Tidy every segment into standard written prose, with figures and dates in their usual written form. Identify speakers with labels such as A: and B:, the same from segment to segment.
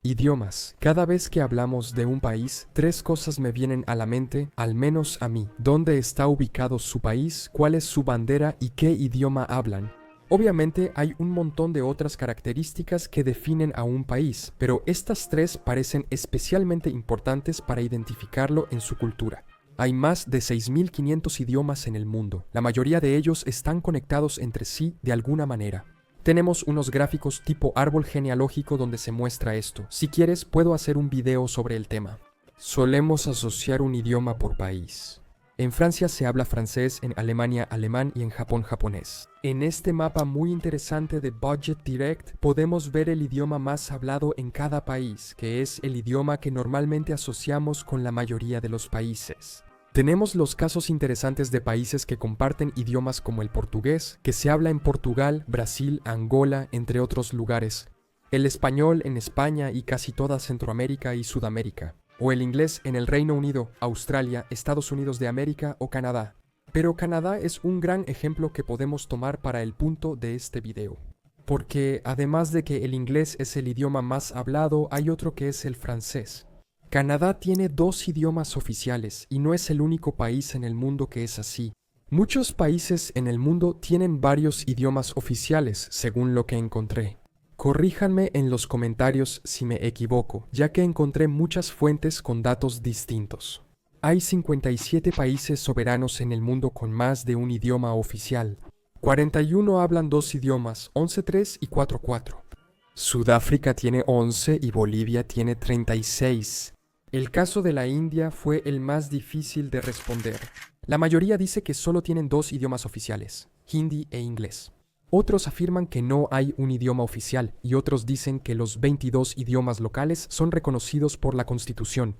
A: Idiomas. Cada vez que hablamos de un país, tres cosas me vienen a la mente, al menos a mí. ¿Dónde está ubicado su país? ¿Cuál es su bandera? ¿Y qué idioma hablan? Obviamente hay un montón de otras características que definen a un país, pero estas tres parecen especialmente importantes para identificarlo en su cultura. Hay más de 6.500 idiomas en el mundo. La mayoría de ellos están conectados entre sí de alguna manera. Tenemos unos gráficos tipo árbol genealógico donde se muestra esto. Si quieres, puedo hacer un video sobre el tema. Solemos asociar un idioma por país. En Francia se habla francés, en Alemania alemán y en Japón japonés. En este mapa muy interesante de Budget Direct podemos ver el idioma más hablado en cada país, que es el idioma que normalmente asociamos con la mayoría de los países. Tenemos los casos interesantes de países que comparten idiomas como el portugués, que se habla en Portugal, Brasil, Angola, entre otros lugares, el español en España y casi toda Centroamérica y Sudamérica, o el inglés en el Reino Unido, Australia, Estados Unidos de América o Canadá. Pero Canadá es un gran ejemplo que podemos tomar para el punto de este video. Porque además de que el inglés es el idioma más hablado, hay otro que es el francés. Canadá tiene dos idiomas oficiales y no es el único país en el mundo que es así. Muchos países en el mundo tienen varios idiomas oficiales, según lo que encontré. Corríjanme en los comentarios si me equivoco, ya que encontré muchas fuentes con datos distintos. Hay 57 países soberanos en el mundo con más de un idioma oficial. 41 hablan dos idiomas, 11 tres y 4 cuatro. Sudáfrica tiene 11 y Bolivia tiene 36. El caso de la India fue el más difícil de responder. La mayoría dice que solo tienen dos idiomas oficiales, hindi e inglés. Otros afirman que no hay un idioma oficial y otros dicen que los 22 idiomas locales son reconocidos por la Constitución.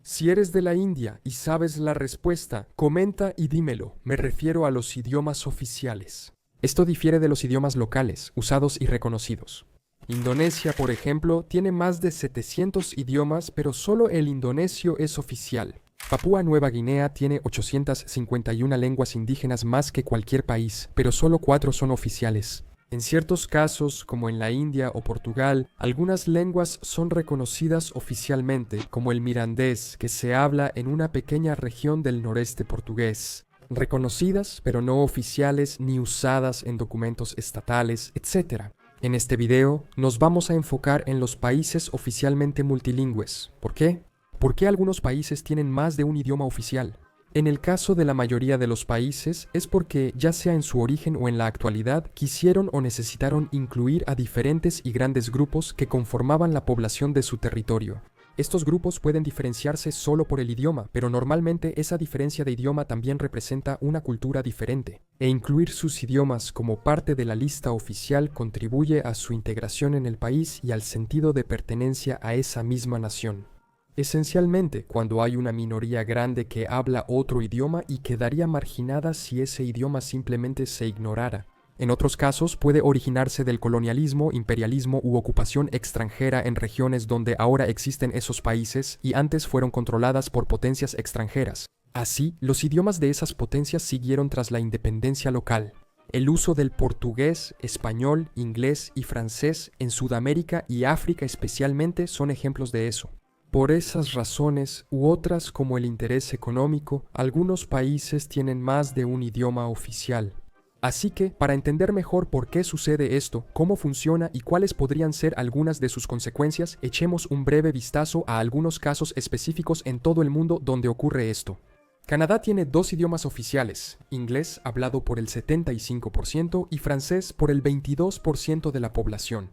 A: Si eres de la India y sabes la respuesta, comenta y dímelo. Me refiero a los idiomas oficiales. Esto difiere de los idiomas locales, usados y reconocidos. Indonesia, por ejemplo, tiene más de 700 idiomas, pero solo el indonesio es oficial. Papúa Nueva Guinea tiene 851 lenguas indígenas más que cualquier país, pero solo 4 son oficiales. En ciertos casos, como en la India o Portugal, algunas lenguas son reconocidas oficialmente, como el mirandés, que se habla en una pequeña región del noreste portugués. Reconocidas, pero no oficiales ni usadas en documentos estatales, etc. En este video nos vamos a enfocar en los países oficialmente multilingües. ¿Por qué? ¿Por qué algunos países tienen más de un idioma oficial? En el caso de la mayoría de los países es porque, ya sea en su origen o en la actualidad, quisieron o necesitaron incluir a diferentes y grandes grupos que conformaban la población de su territorio. Estos grupos pueden diferenciarse solo por el idioma, pero normalmente esa diferencia de idioma también representa una cultura diferente, e incluir sus idiomas como parte de la lista oficial contribuye a su integración en el país y al sentido de pertenencia a esa misma nación. Esencialmente, cuando hay una minoría grande que habla otro idioma y quedaría marginada si ese idioma simplemente se ignorara. En otros casos puede originarse del colonialismo, imperialismo u ocupación extranjera en regiones donde ahora existen esos países y antes fueron controladas por potencias extranjeras. Así, los idiomas de esas potencias siguieron tras la independencia local. El uso del portugués, español, inglés y francés en Sudamérica y África especialmente son ejemplos de eso. Por esas razones u otras como el interés económico, algunos países tienen más de un idioma oficial. Así que, para entender mejor por qué sucede esto, cómo funciona y cuáles podrían ser algunas de sus consecuencias, echemos un breve vistazo a algunos casos específicos en todo el mundo donde ocurre esto. Canadá tiene dos idiomas oficiales, inglés hablado por el 75% y francés por el 22% de la población.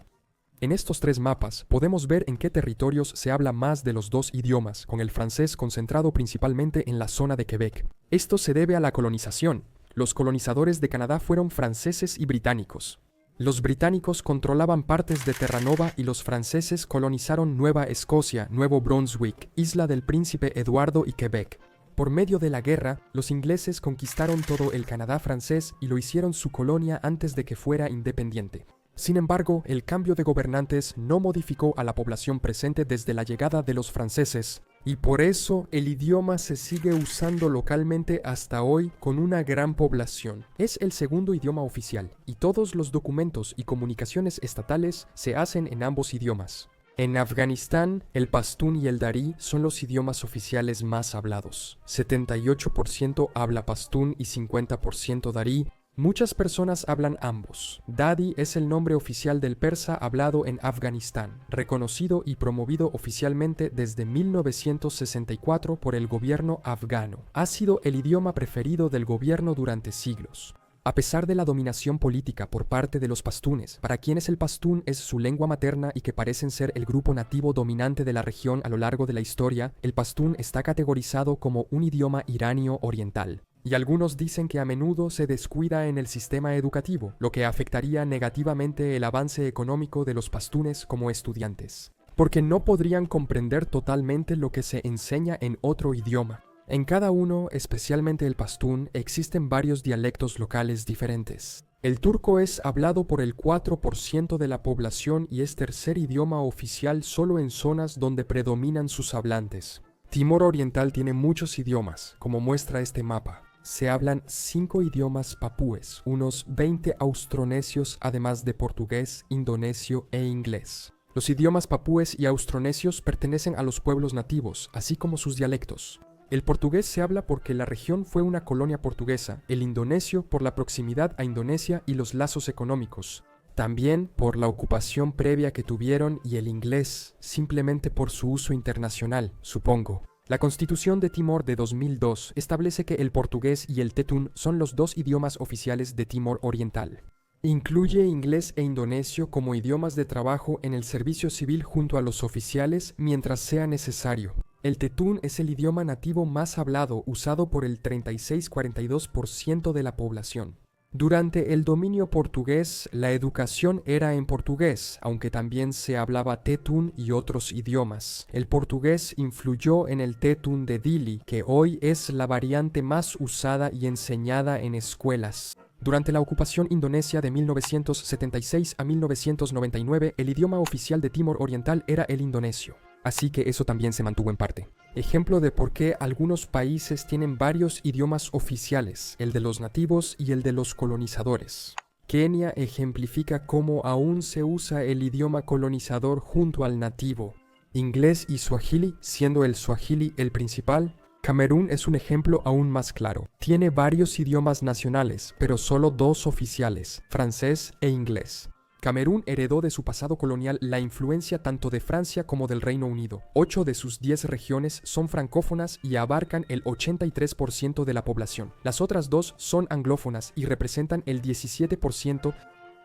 A: En estos tres mapas podemos ver en qué territorios se habla más de los dos idiomas, con el francés concentrado principalmente en la zona de Quebec. Esto se debe a la colonización. Los colonizadores de Canadá fueron franceses y británicos. Los británicos controlaban partes de Terranova y los franceses colonizaron Nueva Escocia, Nuevo Brunswick, Isla del Príncipe Eduardo y Quebec. Por medio de la guerra, los ingleses conquistaron todo el Canadá francés y lo hicieron su colonia antes de que fuera independiente. Sin embargo, el cambio de gobernantes no modificó a la población presente desde la llegada de los franceses, y por eso el idioma se sigue usando localmente hasta hoy con una gran población. Es el segundo idioma oficial, y todos los documentos y comunicaciones estatales se hacen en ambos idiomas. En Afganistán, el pastún y el darí son los idiomas oficiales más hablados. 78% habla pastún y 50% darí. Muchas personas hablan ambos. Dadi es el nombre oficial del persa hablado en Afganistán, reconocido y promovido oficialmente desde 1964 por el gobierno afgano. Ha sido el idioma preferido del gobierno durante siglos. A pesar de la dominación política por parte de los pastunes, para quienes el pastún es su lengua materna y que parecen ser el grupo nativo dominante de la región a lo largo de la historia, el pastún está categorizado como un idioma iranio oriental. Y algunos dicen que a menudo se descuida en el sistema educativo, lo que afectaría negativamente el avance económico de los pastunes como estudiantes, porque no podrían comprender totalmente lo que se enseña en otro idioma. En cada uno, especialmente el pastún, existen varios dialectos locales diferentes. El turco es hablado por el 4% de la población y es tercer idioma oficial solo en zonas donde predominan sus hablantes. Timor Oriental tiene muchos idiomas, como muestra este mapa. Se hablan 5 idiomas papúes, unos 20 austronesios, además de portugués, indonesio e inglés. Los idiomas papúes y austronesios pertenecen a los pueblos nativos, así como sus dialectos. El portugués se habla porque la región fue una colonia portuguesa, el indonesio por la proximidad a Indonesia y los lazos económicos, también por la ocupación previa que tuvieron, y el inglés, simplemente por su uso internacional, supongo. La Constitución de Timor de 2002 establece que el portugués y el tetún son los 2 idiomas oficiales de Timor Oriental. Incluye inglés e indonesio como idiomas de trabajo en el servicio civil junto a los oficiales mientras sea necesario. El tetún es el idioma nativo más hablado, usado por el 36-42% de la población. Durante el dominio portugués, la educación era en portugués, aunque también se hablaba tetún y otros idiomas. El portugués influyó en el tetún de Dili, que hoy es la variante más usada y enseñada en escuelas. Durante la ocupación indonesia de 1976 a 1999, el idioma oficial de Timor Oriental era el indonesio. Así que eso también se mantuvo en parte. Ejemplo de por qué algunos países tienen varios idiomas oficiales, el de los nativos y el de los colonizadores. Kenia ejemplifica cómo aún se usa el idioma colonizador junto al nativo. Inglés y suajili, siendo el suajili el principal. Camerún es un ejemplo aún más claro. Tiene varios idiomas nacionales, pero solo 2 oficiales, francés e inglés. Camerún heredó de su pasado colonial la influencia tanto de Francia como del Reino Unido. 8 de sus 10 regiones son francófonas y abarcan el 83% de la población. Las otras 2 son anglófonas y representan el 17%.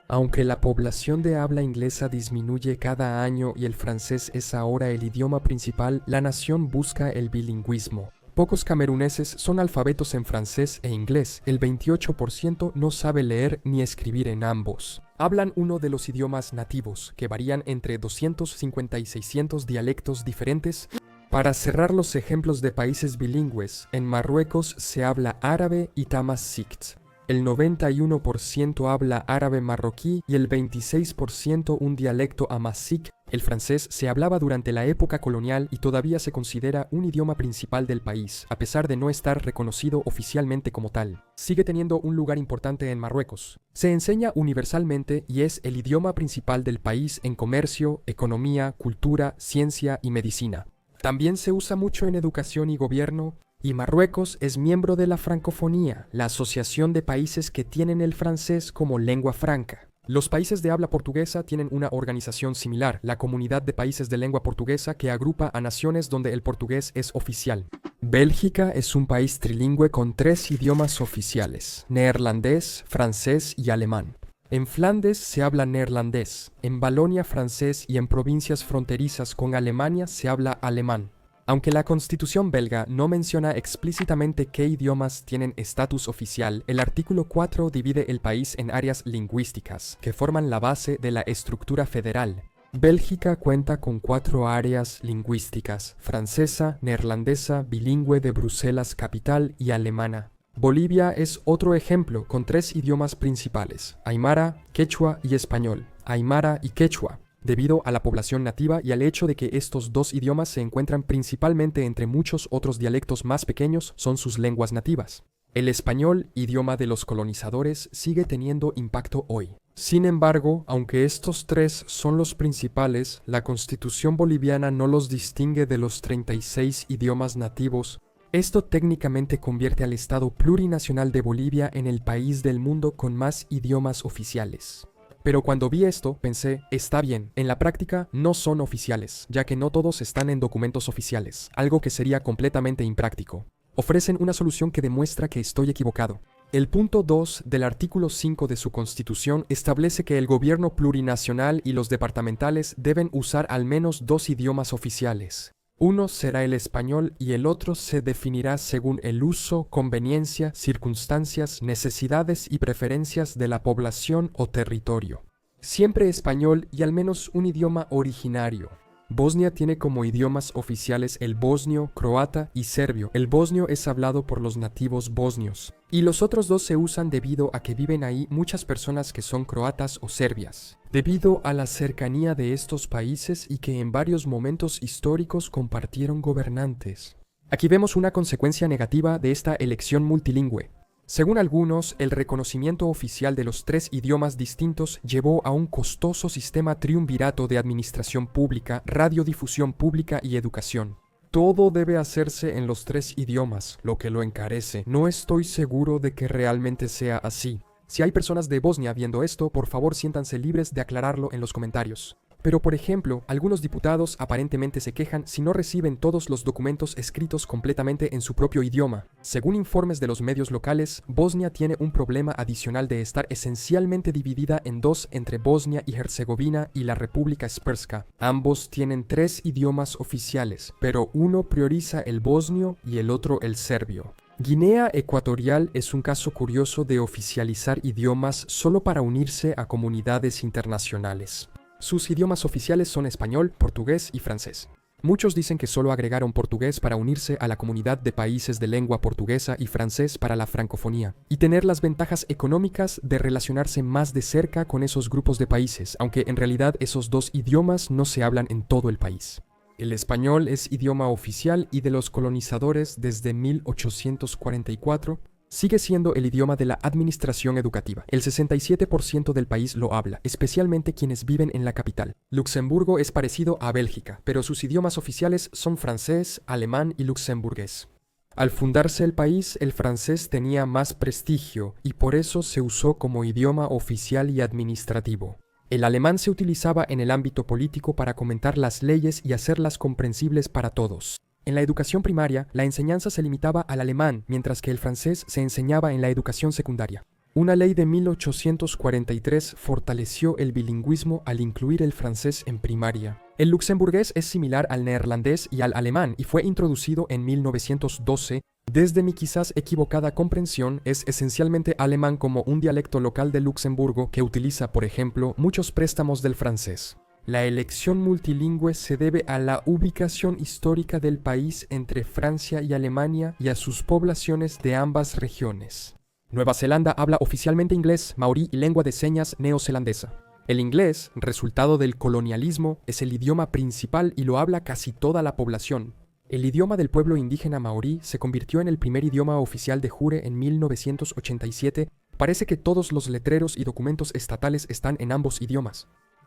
A: Aunque la población de habla inglesa disminuye cada año y el francés es ahora el idioma principal, la nación busca el bilingüismo. Pocos cameruneses son alfabetos en francés e inglés. El 28% no sabe leer ni escribir en ambos. Hablan uno de los idiomas nativos, que varían entre 250 y 600 dialectos diferentes. Para cerrar los ejemplos de países bilingües, en Marruecos se habla árabe y tamazight. El 91% habla árabe marroquí y el 26% un dialecto amazigh. El francés se hablaba durante la época colonial y todavía se considera un idioma principal del país, a pesar de no estar reconocido oficialmente como tal. Sigue teniendo un lugar importante en Marruecos. Se enseña universalmente y es el idioma principal del país en comercio, economía, cultura, ciencia y medicina. También se usa mucho en educación y gobierno, y Marruecos es miembro de la francofonía, la asociación de países que tienen el francés como lengua franca. Los países de habla portuguesa tienen una organización similar, la Comunidad de Países de Lengua Portuguesa, que agrupa a naciones donde el portugués es oficial. Bélgica es un país trilingüe con 3 idiomas oficiales: neerlandés, francés y alemán. En Flandes se habla neerlandés, en Valonia francés y en provincias fronterizas con Alemania se habla alemán. Aunque la Constitución belga no menciona explícitamente qué idiomas tienen estatus oficial, el artículo 4 divide el país en áreas lingüísticas, que forman la base de la estructura federal. Bélgica cuenta con 4 áreas lingüísticas: francesa, neerlandesa, bilingüe de Bruselas capital y alemana. Bolivia es otro ejemplo con 3 idiomas principales: aymara, quechua y español. Aymara y quechua, debido a la población nativa y al hecho de que estos 2 idiomas se encuentran principalmente entre muchos otros dialectos más pequeños, son sus lenguas nativas. El español, idioma de los colonizadores, sigue teniendo impacto hoy. Sin embargo, aunque estos tres son los principales, la Constitución boliviana no los distingue de los 36 idiomas nativos. Esto técnicamente convierte al Estado plurinacional de Bolivia en el país del mundo con más idiomas oficiales. Pero cuando vi esto, pensé, está bien, en la práctica no son oficiales, ya que no todos están en documentos oficiales, algo que sería completamente impráctico. Ofrecen una solución que demuestra que estoy equivocado. El punto 2 del artículo 5 de su Constitución establece que el gobierno plurinacional y los departamentales deben usar al menos 2 idiomas oficiales. Uno será el español y el otro se definirá según el uso, conveniencia, circunstancias, necesidades y preferencias de la población o territorio. Siempre español y al menos un idioma originario. Bosnia tiene como idiomas oficiales el bosnio, croata y serbio. El bosnio es hablado por los nativos bosnios, y los otros dos se usan debido a que viven ahí muchas personas que son croatas o serbias, debido a la cercanía de estos países y que en varios momentos históricos compartieron gobernantes. Aquí vemos una consecuencia negativa de esta elección multilingüe. Según algunos, el reconocimiento oficial de los 3 idiomas distintos llevó a un costoso sistema triunvirato de administración pública, radiodifusión pública y educación. Todo debe hacerse en los 3 idiomas, lo que lo encarece. No estoy seguro de que realmente sea así. Si hay personas de Bosnia viendo esto, por favor siéntanse libres de aclararlo en los comentarios. Pero por ejemplo, algunos diputados aparentemente se quejan si no reciben todos los documentos escritos completamente en su propio idioma. Según informes de los medios locales, Bosnia tiene un problema adicional de estar esencialmente dividida en 2 entre Bosnia y Herzegovina y la República Srpska. Ambos tienen 3 idiomas oficiales, pero uno prioriza el bosnio y el otro el serbio. Guinea Ecuatorial es un caso curioso de oficializar idiomas solo para unirse a comunidades internacionales. Sus idiomas oficiales son español, portugués y francés. Muchos dicen que solo agregaron portugués para unirse a la comunidad de países de lengua portuguesa y francés para la francofonía, y tener las ventajas económicas de relacionarse más de cerca con esos grupos de países, aunque en realidad esos 2 idiomas no se hablan en todo el país. El español es idioma oficial y de los colonizadores desde 1844, sigue siendo el idioma de la administración educativa. El 67% del país lo habla, especialmente quienes viven en la capital. Luxemburgo es parecido a Bélgica, pero sus idiomas oficiales son francés, alemán y luxemburgués. Al fundarse el país, el francés tenía más prestigio y por eso se usó como idioma oficial y administrativo. El alemán se utilizaba en el ámbito político para comentar las leyes y hacerlas comprensibles para todos. En la educación primaria, la enseñanza se limitaba al alemán, mientras que el francés se enseñaba en la educación secundaria. Una ley de 1843 fortaleció el bilingüismo al incluir el francés en primaria. El luxemburgués es similar al neerlandés y al alemán y fue introducido en 1912. Desde mi quizás equivocada comprensión, es esencialmente alemán como un dialecto local de Luxemburgo que utiliza, por ejemplo, muchos préstamos del francés. La elección multilingüe se debe a la ubicación histórica del país entre Francia y Alemania y a sus poblaciones de ambas regiones. Nueva Zelanda habla oficialmente inglés, maorí y lengua de señas neozelandesa. El inglés, resultado del colonialismo, es el idioma principal y lo habla casi toda la población. El idioma del pueblo indígena maorí se convirtió en el primer idioma oficial de jure en 1987. Parece que todos los letreros y documentos estatales están en ambos idiomas.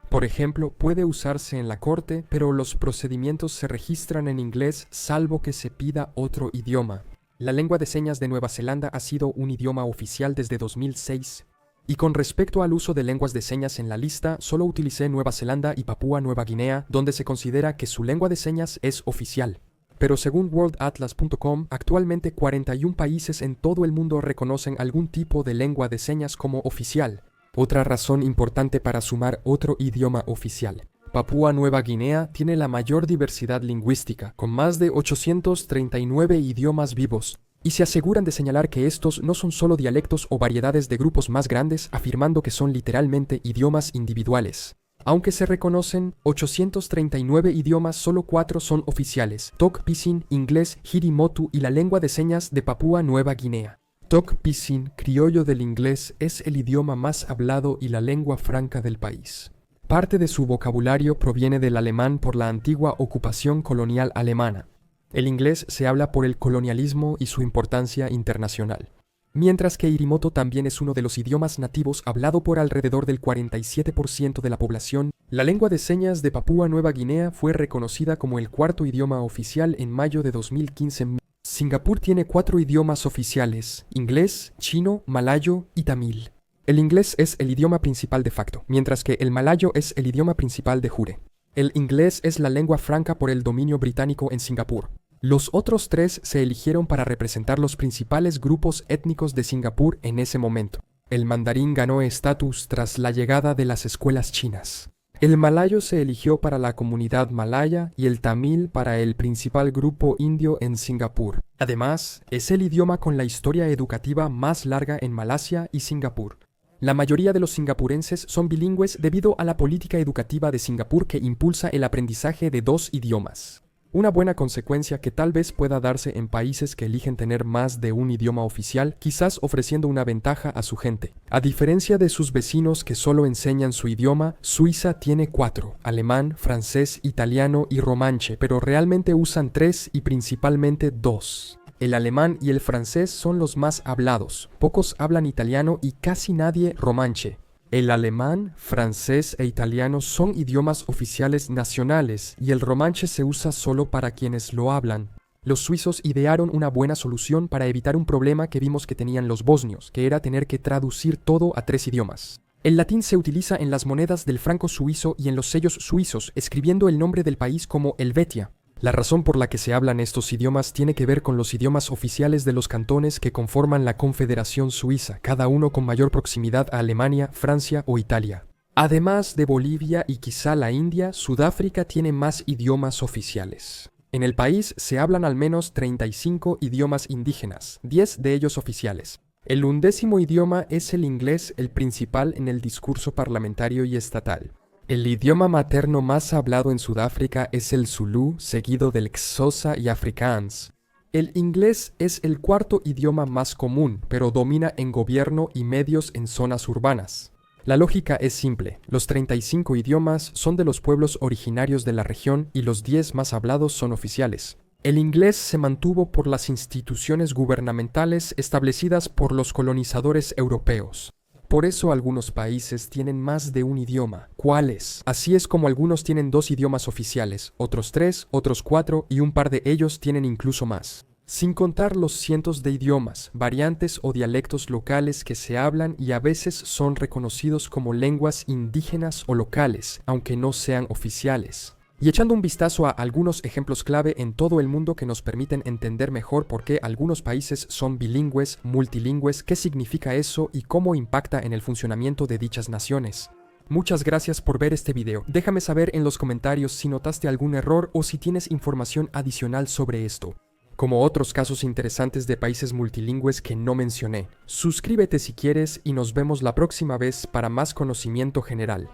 A: Por ejemplo, puede usarse en la corte, pero los procedimientos se registran en inglés salvo que se pida otro idioma. La lengua de señas de Nueva Zelanda ha sido un idioma oficial desde 2006. Y con respecto al uso de lenguas de señas en la lista, solo utilicé Nueva Zelanda y Papúa Nueva Guinea, donde se considera que su lengua de señas es oficial. Pero según worldatlas.com, actualmente 41 países en todo el mundo reconocen algún tipo de lengua de señas como oficial. Otra razón importante para sumar otro idioma oficial. Papúa Nueva Guinea tiene la mayor diversidad lingüística, con más de 839 idiomas vivos, y se aseguran de señalar que estos no son solo dialectos o variedades de grupos más grandes, afirmando que son literalmente idiomas individuales. Aunque se reconocen 839 idiomas, solo 4 son oficiales: Tok Pisin, inglés, Hirimotu y la lengua de señas de Papúa Nueva Guinea. Tok Pisin, criollo del inglés, es el idioma más hablado y la lengua franca del país. Parte de su vocabulario proviene del alemán por la antigua ocupación colonial alemana. El inglés se habla por el colonialismo y su importancia internacional. mientras que Irimoto también es uno de los idiomas nativos hablado por alrededor del 47% de la población. La lengua de señas de Papúa Nueva Guinea fue reconocida como el cuarto idioma oficial en mayo de 2015. Singapur tiene 4 idiomas oficiales: inglés, chino, malayo y tamil. El inglés es el idioma principal de facto, mientras que el malayo es el idioma principal de jure. El inglés es la lengua franca por el dominio británico en Singapur. Los otros 3 se eligieron para representar los principales grupos étnicos de Singapur en ese momento. El mandarín ganó estatus tras la llegada de las escuelas chinas. El malayo se eligió para la comunidad malaya y el tamil para el principal grupo indio en Singapur. Además, es el idioma con la historia educativa más larga en Malasia y Singapur. La mayoría de los singapurenses son bilingües debido a la política educativa de Singapur que impulsa el aprendizaje de 2 idiomas. Una buena consecuencia que tal vez pueda darse en países que eligen tener más de un idioma oficial, quizás ofreciendo una ventaja a su gente. A diferencia de sus vecinos que solo enseñan su idioma, Suiza tiene 4: alemán, francés, italiano y romanche, pero realmente usan 3 y principalmente 2. El alemán y el francés son los más hablados, pocos hablan italiano y casi nadie romanche. El alemán, francés e italiano son idiomas oficiales nacionales y el romanche se usa solo para quienes lo hablan. Los suizos idearon una buena solución para evitar un problema que vimos que tenían los bosnios, que era tener que traducir todo a 3 idiomas. El latín se utiliza en las monedas del franco suizo y en los sellos suizos, escribiendo el nombre del país como Helvetia. La razón por la que se hablan estos idiomas tiene que ver con los idiomas oficiales de los cantones que conforman la Confederación Suiza, cada uno con mayor proximidad a Alemania, Francia o Italia. Además de Bolivia y quizá la India, Sudáfrica tiene más idiomas oficiales. En el país se hablan al menos 35 idiomas indígenas, 10 de ellos oficiales. El 11º idioma es el inglés, el principal en el discurso parlamentario y estatal. El idioma materno más hablado en Sudáfrica es el Zulu, seguido del Xhosa y Afrikaans. El inglés es el 4º idioma más común, pero domina en gobierno y medios en zonas urbanas. La lógica es simple: los 35 idiomas son de los pueblos originarios de la región y los 10 más hablados son oficiales. El inglés se mantuvo por las instituciones gubernamentales establecidas por los colonizadores europeos. Por eso algunos países tienen más de un idioma. ¿Cuáles? Así es como algunos tienen 2 idiomas oficiales, otros 3, otros 4 y un par de ellos tienen incluso más. Sin contar los cientos de idiomas, variantes o dialectos locales que se hablan y a veces son reconocidos como lenguas indígenas o locales, aunque no sean oficiales. Y echando un vistazo a algunos ejemplos clave en todo el mundo que nos permiten entender mejor por qué algunos países son bilingües, multilingües, qué significa eso y cómo impacta en el funcionamiento de dichas naciones. Muchas gracias por ver este video. Déjame saber en los comentarios si notaste algún error o si tienes información adicional sobre esto, como otros casos interesantes de países multilingües que no mencioné. Suscríbete si quieres y nos vemos la próxima vez para más conocimiento general.